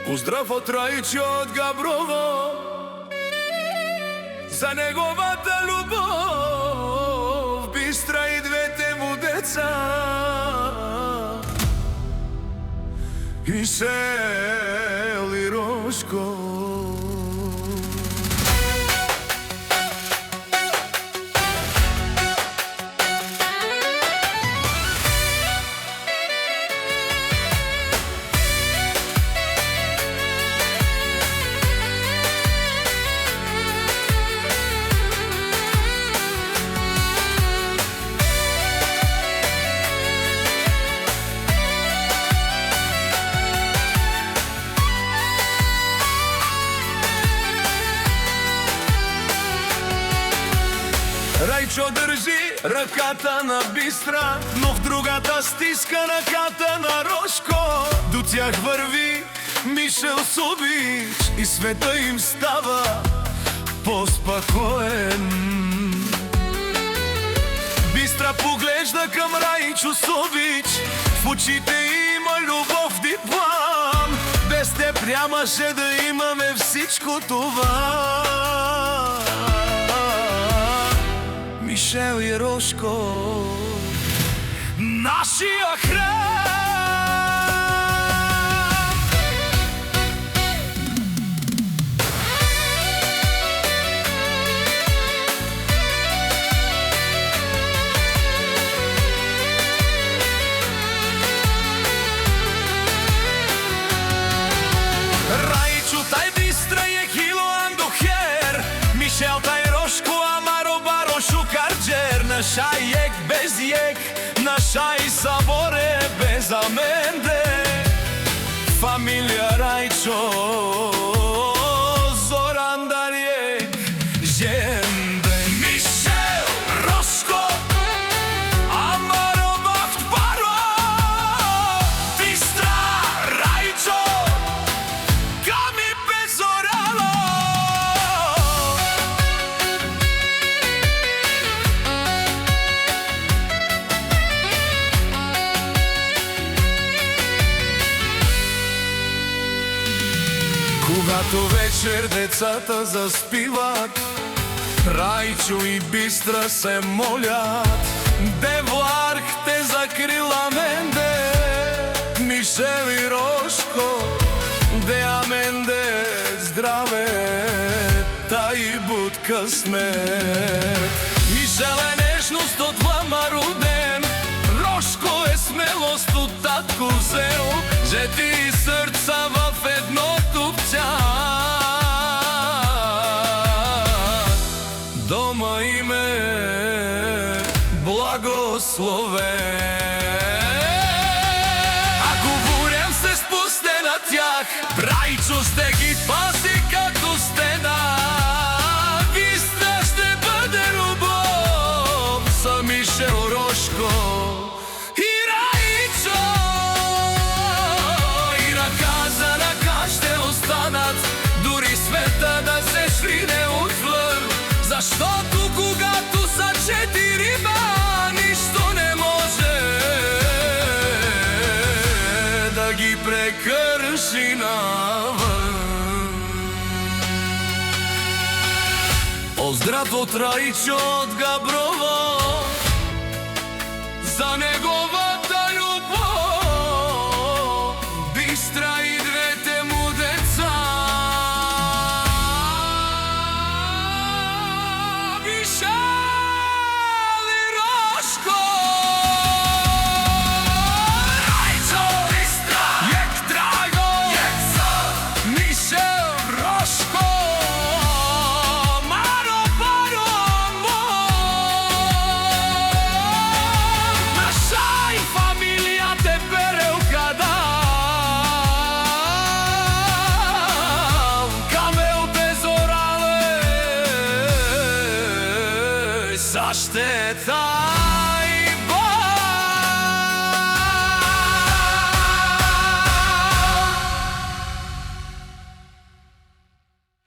Поздрав од Рајчо од Габрово за неговата љубов, Бистра и двете му деца и сели Рошко. Рајчо држи раката на Бистра, но в другата стиска раката на Рошко. До тях върви Мишел Собич и света им става по-спокоен. Бистра поглежда към Рајчо Собич, в очите има любов и план. Без теб нямаше да имаме всичко това. Мишел и Рошко, нашия храм. Рајчо тај Бистра е хилоан до хер, Мишел тај Рошко наша јек без јек, наша и саборе без аменде. Фамилија Рајчо, Зоран Дарјек, Женде. Мишел, Рошко, Амаро Бахт Баро, Бистра, Рајчо, Ками Безорало. Когато вечер децата заспиват, Рајчо и Бистра се молят. Девларх те закрила менде, Мишел и Рошко, де аменде здраве, тај будка смет. Мишел е нежност од двама роден, Рошко е смелост од татко взел, жетири срца в едното дома име благословен. А говорям се спусте на тях, Рајчо ще ги пази като стена. Бистра ще бъде любов за Мишел, Рошко и Рајчо. И рака за рака ще останат, дори света да се шрине отвън. Защото когато са четирима, нищо не може да ги прекърши навън. Поздрав от Рајчо от Габрово за неговата любов, Бистра и двете му деца. Заштета